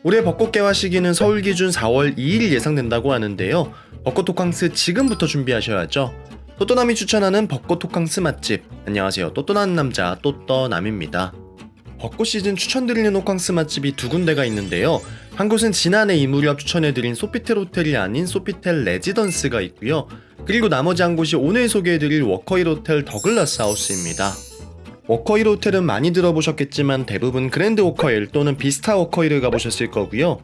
올해 벚꽃 개화 시기는 서울 기준 4월 2일 예상된다고 하는데요. 벚꽃 호캉스 지금부터 준비하셔야죠. 또또남이 추천하는 벚꽃 호캉스 맛집. 안녕하세요, 또또나는 남자 또떠남입니다. 벚꽃 시즌 추천드리는 호캉스 맛집이 두 군데가 있는데요. 한 곳은 지난해 이 무렵 추천해드린 소피텔 호텔이 아닌 소피텔 레지던스가 있고요. 그리고 나머지 한 곳이 오늘 소개해드릴 워커힐 호텔 더글라스 하우스입니다. 워커힐 호텔은 많이 들어보셨겠지만 대부분 그랜드 워커힐 또는 비스타 워커힐을 가보셨을 거고요.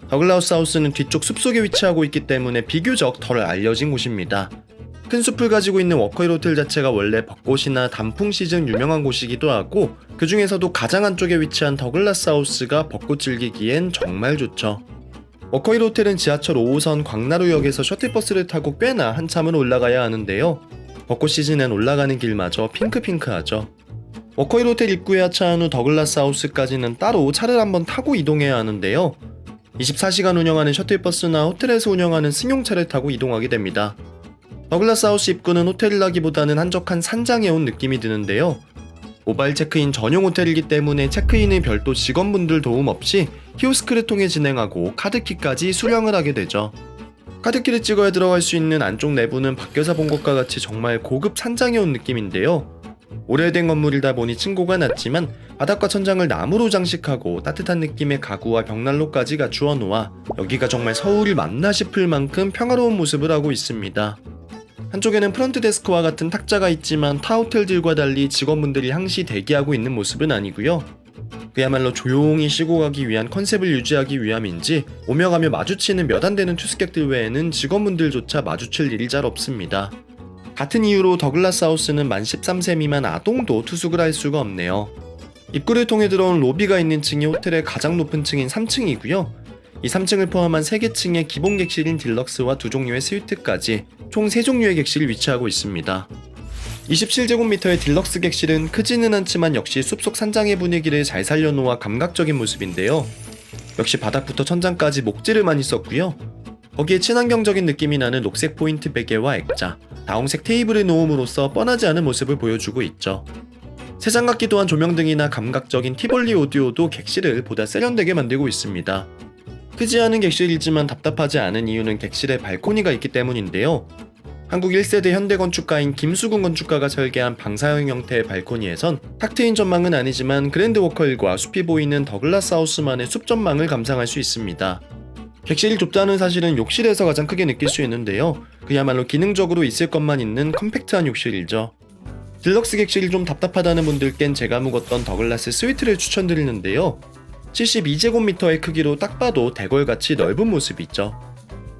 더글라스 하우스는 뒤쪽 숲속에 위치하고 있기 때문에 비교적 덜 알려진 곳입니다. 큰 숲을 가지고 있는 워커힐 호텔 자체가 원래 벚꽃이나 단풍 시즌 유명한 곳이기도 하고, 그 중에서도 가장 안쪽에 위치한 더글라스 하우스가 벚꽃 즐기기엔 정말 좋죠. 워커힐 호텔은 지하철 5호선 광나루역에서 셔틀버스를 타고 꽤나 한참을 올라가야 하는데요. 벚꽃 시즌엔 올라가는 길마저 핑크핑크하죠. 워커힐 호텔 입구에 하차한 후 더글라스 하우스까지는 따로 차를 한번 타고 이동해야 하는데요. 24시간 운영하는 셔틀버스나 호텔에서 운영하는 승용차를 타고 이동하게 됩니다. 더글라스 하우스 입구는 호텔이라기보다는 한적한 산장에 온 느낌이 드는데요. 모바일 체크인 전용 호텔이기 때문에 체크인은 별도 직원분들 도움 없이 키오스크를 통해 진행하고 카드키까지 수령을 하게 되죠. 카드키를 찍어야 들어갈 수 있는 안쪽 내부는 밖에서 본 것과 같이 정말 고급 산장에 온 느낌인데요. 오래된 건물이다 보니 층고가 낮지만 바닥과 천장을 나무로 장식하고 따뜻한 느낌의 가구와 벽난로까지 갖추어 놓아 여기가 정말 서울이 맞나 싶을 만큼 평화로운 모습을 하고 있습니다. 한쪽에는 프런트 데스크와 같은 탁자가 있지만 타 호텔들과 달리 직원분들이 항시 대기하고 있는 모습은 아니고요. 그야말로 조용히 쉬고 가기 위한 컨셉을 유지하기 위함인지 오며 가며 마주치는 몇 안 되는 투숙객들 외에는 직원분들조차 마주칠 일이 잘 없습니다. 같은 이유로 더글라스 하우스는 만 13세 미만 아동도 투숙을 할 수가 없네요. 입구를 통해 들어온 로비가 있는 층이 호텔의 가장 높은 층인 3층이고요. 이 3층을 포함한 3개 층의 기본 객실인 딜럭스와 2종류의 스위트까지 총 3종류의 객실이 위치하고 있습니다. 27제곱미터의 딜럭스 객실은 크지는 않지만 역시 숲속 산장의 분위기를 잘 살려놓아 감각적인 모습인데요. 역시 바닥부터 천장까지 목재를 많이 썼고요. 거기에 친환경적인 느낌이 나는 녹색 포인트 베개와 액자, 다홍색 테이블을 놓음으로써 뻔하지 않은 모습을 보여주고 있죠. 세장갑기 또한 조명등이나 감각적인 티볼리 오디오도 객실을 보다 세련되게 만들고 있습니다. 크지 않은 객실이지만 답답하지 않은 이유는 객실에 발코니가 있기 때문인데요. 한국 1세대 현대건축가인 김수근 건축가가 설계한 방사형 형태의 발코니에선 탁 트인 전망은 아니지만 그랜드 워커힐과 숲이 보이는 더글라스 하우스만의 숲 전망을 감상할 수 있습니다. 객실이 좁다는 사실은 욕실에서 가장 크게 느낄 수 있는데요. 그야말로 기능적으로 있을 것만 있는 컴팩트한 욕실이죠. 딜럭스 객실이 좀 답답하다는 분들께는 제가 묵었던 더글라스 스위트를 추천드리는데요. 72제곱미터의 크기로 딱 봐도 대궐같이 넓은 모습이 있죠.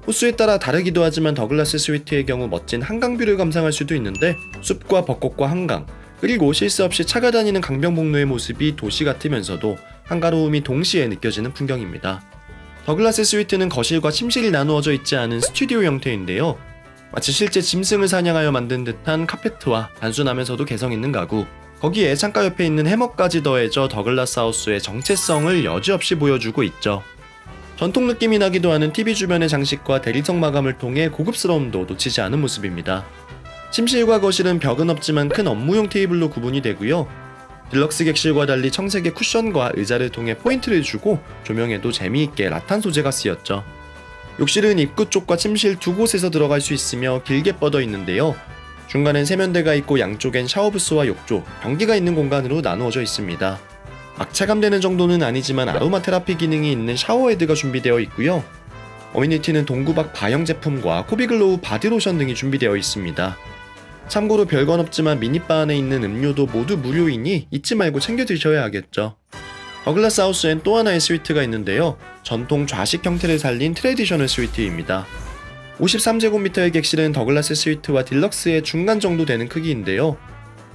호수에 따라 다르기도 하지만 더글라스 스위트의 경우 멋진 한강뷰를 감상할 수도 있는데 숲과 벚꽃과 한강, 그리고 실수 없이 차가 다니는 강변북로의 모습이 도시 같으면서도 한가로움이 동시에 느껴지는 풍경입니다. 더글라스 스위트는 거실과 침실이 나누어져 있지 않은 스튜디오 형태인데요. 마치 실제 짐승을 사냥하여 만든 듯한 카페트와 단순하면서도 개성있는 가구, 거기에 창가 옆에 있는 해머까지 더해져 더글라스 하우스의 정체성을 여지없이 보여주고 있죠. 전통 느낌이 나기도 하는 TV 주변의 장식과 대리석 마감을 통해 고급스러움도 놓치지 않은 모습입니다. 침실과 거실은 벽은 없지만 큰 업무용 테이블로 구분이 되고요. 딜럭스 객실과 달리 청색의 쿠션과 의자를 통해 포인트를 주고 조명에도 재미있게 라탄 소재가 쓰였죠. 욕실은 입구 쪽과 침실 두 곳에서 들어갈 수 있으며 길게 뻗어 있는데요. 중간엔 세면대가 있고 양쪽엔 샤워부스와 욕조, 변기가 있는 공간으로 나누어져 있습니다. 막 체감되는 정도는 아니지만 아로마 테라피 기능이 있는 샤워헤드가 준비되어 있고요. 어미니티는 동구박 바형 제품과 코비글로우 바디로션 등이 준비되어 있습니다. 참고로 별건 없지만 미니바 안에 있는 음료도 모두 무료이니 잊지 말고 챙겨 드셔야 하겠죠. 더글라스 하우스엔 또 하나의 스위트가 있는데요. 전통 좌식 형태를 살린 트레디셔널 스위트입니다. 53제곱미터의 객실은 더글라스 스위트와 딜럭스의 중간 정도 되는 크기인데요.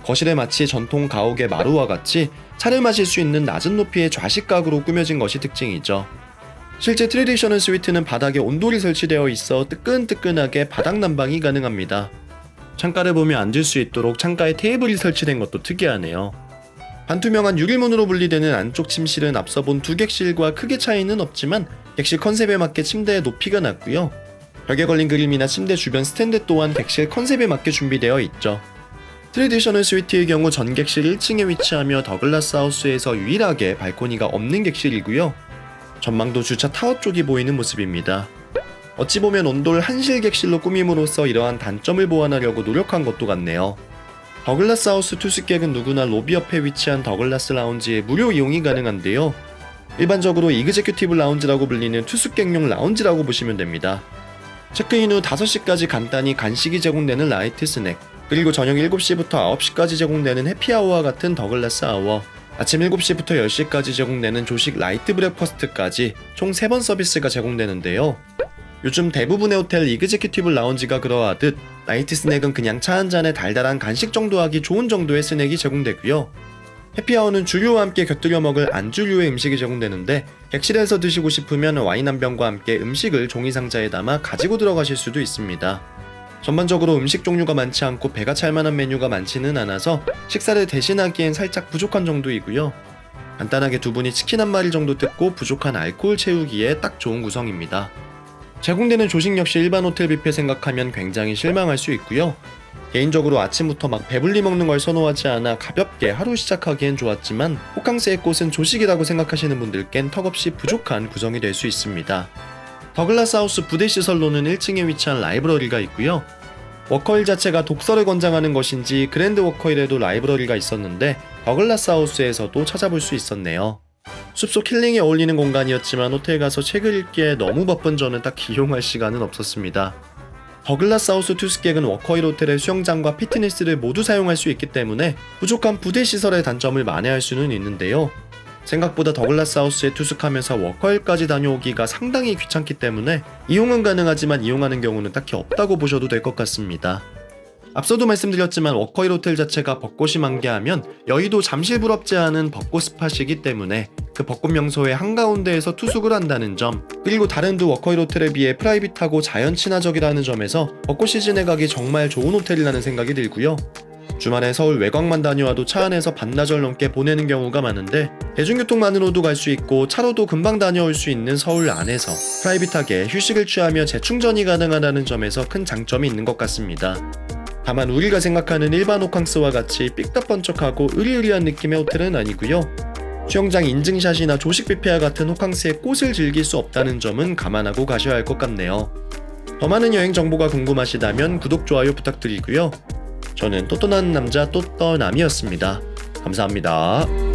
거실에 마치 전통 가옥의 마루와 같이 차를 마실 수 있는 낮은 높이의 좌식 가구로 꾸며진 것이 특징이죠. 실제 트레디셔널 스위트는 바닥에 온돌이 설치되어 있어 뜨끈뜨끈하게 바닥 난방이 가능합니다. 창가를 보며 앉을 수 있도록 창가에 테이블이 설치된 것도 특이하네요. 반투명한 유리문으로 분리되는 안쪽 침실은 앞서 본 두 객실과 크게 차이는 없지만 객실 컨셉에 맞게 침대의 높이가 낮고요. 벽에 걸린 그림이나 침대 주변 스탠드 또한 객실 컨셉에 맞게 준비되어 있죠. 트레디셔널 스위트의 경우 전 객실 1층에 위치하며 더글라스 하우스에서 유일하게 발코니가 없는 객실이고요. 전망도 주차 타워 쪽이 보이는 모습입니다. 어찌 보면 온돌 한실객실로 꾸밈으로써 이러한 단점을 보완하려고 노력한 것도 같네요. 더글라스 하우스 투숙객은 누구나 로비 옆에 위치한 더글라스 라운지에 무료 이용이 가능한데요. 일반적으로 이그제큐티브 라운지라고 불리는 투숙객용 라운지라고 보시면 됩니다. 체크인 후 5시까지 간단히 간식이 제공되는 라이트 스낵, 그리고 저녁 7시부터 9시까지 제공되는 해피아워와 같은 더글라스 아워, 아침 7시부터 10시까지 제공되는 조식 라이트 브렉퍼스트까지 총 3번 서비스가 제공되는데요. 요즘 대부분의 호텔 이그제큐티브 라운지가 그러하듯 라이트 스낵은 그냥 차 한 잔에 달달한 간식 정도 하기 좋은 정도의 스낵이 제공되고요. 해피아워는 주류와 함께 곁들여 먹을 안주류의 음식이 제공되는데 객실에서 드시고 싶으면 와인 한 병과 함께 음식을 종이 상자에 담아 가지고 들어가실 수도 있습니다. 전반적으로 음식 종류가 많지 않고 배가 찰만한 메뉴가 많지는 않아서 식사를 대신하기엔 살짝 부족한 정도이고요. 간단하게 두 분이 치킨 한 마리 정도 뜯고 부족한 알코올 채우기에 딱 좋은 구성입니다. 제공되는 조식 역시 일반 호텔 뷔페 생각하면 굉장히 실망할 수 있고요. 개인적으로 아침부터 막 배불리 먹는 걸 선호하지 않아 가볍게 하루 시작하기엔 좋았지만 호캉스의 꽃은 조식이라고 생각하시는 분들께는 턱없이 부족한 구성이 될 수 있습니다. 더글라스 하우스 부대 시설로는 1층에 위치한 라이브러리가 있고요. 워커힐 자체가 독서를 권장하는 것인지 그랜드 워커힐에도 라이브러리가 있었는데 더글라스 하우스에서도 찾아볼 수 있었네요. 숲속 힐링에 어울리는 공간이었지만 호텔 가서 책을 읽기에 너무 바쁜 저는 딱히 이용할 시간은 없었습니다. 더글라스 하우스 투숙객은 워커힐 호텔의 수영장과 피트니스를 모두 사용할 수 있기 때문에 부족한 부대 시설의 단점을 만회할 수는 있는데요. 생각보다 더글라스 하우스에 투숙하면서 워커힐까지 다녀오기가 상당히 귀찮기 때문에 이용은 가능하지만 이용하는 경우는 딱히 없다고 보셔도 될 것 같습니다. 앞서도 말씀드렸지만 워커힐 호텔 자체가 벚꽃이 만개하면 여의도 잠실 부럽지 않은 벚꽃 스팟이기 때문에 그 벚꽃 명소의 한가운데에서 투숙을 한다는 점, 그리고 다른 두 워커힐 호텔에 비해 프라이빗하고 자연 친화적이라는 점에서 벚꽃 시즌에 가기 정말 좋은 호텔이라는 생각이 들고요. 주말에 서울 외곽만 다녀와도 차 안에서 반나절 넘게 보내는 경우가 많은데 대중교통만으로도 갈 수 있고 차로도 금방 다녀올 수 있는 서울 안에서 프라이빗하게 휴식을 취하며 재충전이 가능하다는 점에서 큰 장점이 있는 것 같습니다. 다만 우리가 생각하는 일반 호캉스와 같이 삐까번쩍하고 으리으리한 느낌의 호텔은 아니고요. 수영장 인증샷이나 조식 뷔페와 같은 호캉스의 꽃을 즐길 수 없다는 점은 감안하고 가셔야 할 것 같네요. 더 많은 여행 정보가 궁금하시다면 구독, 좋아요 부탁드리고요. 저는 또또나는 남자 또떠남이었습니다. 감사합니다.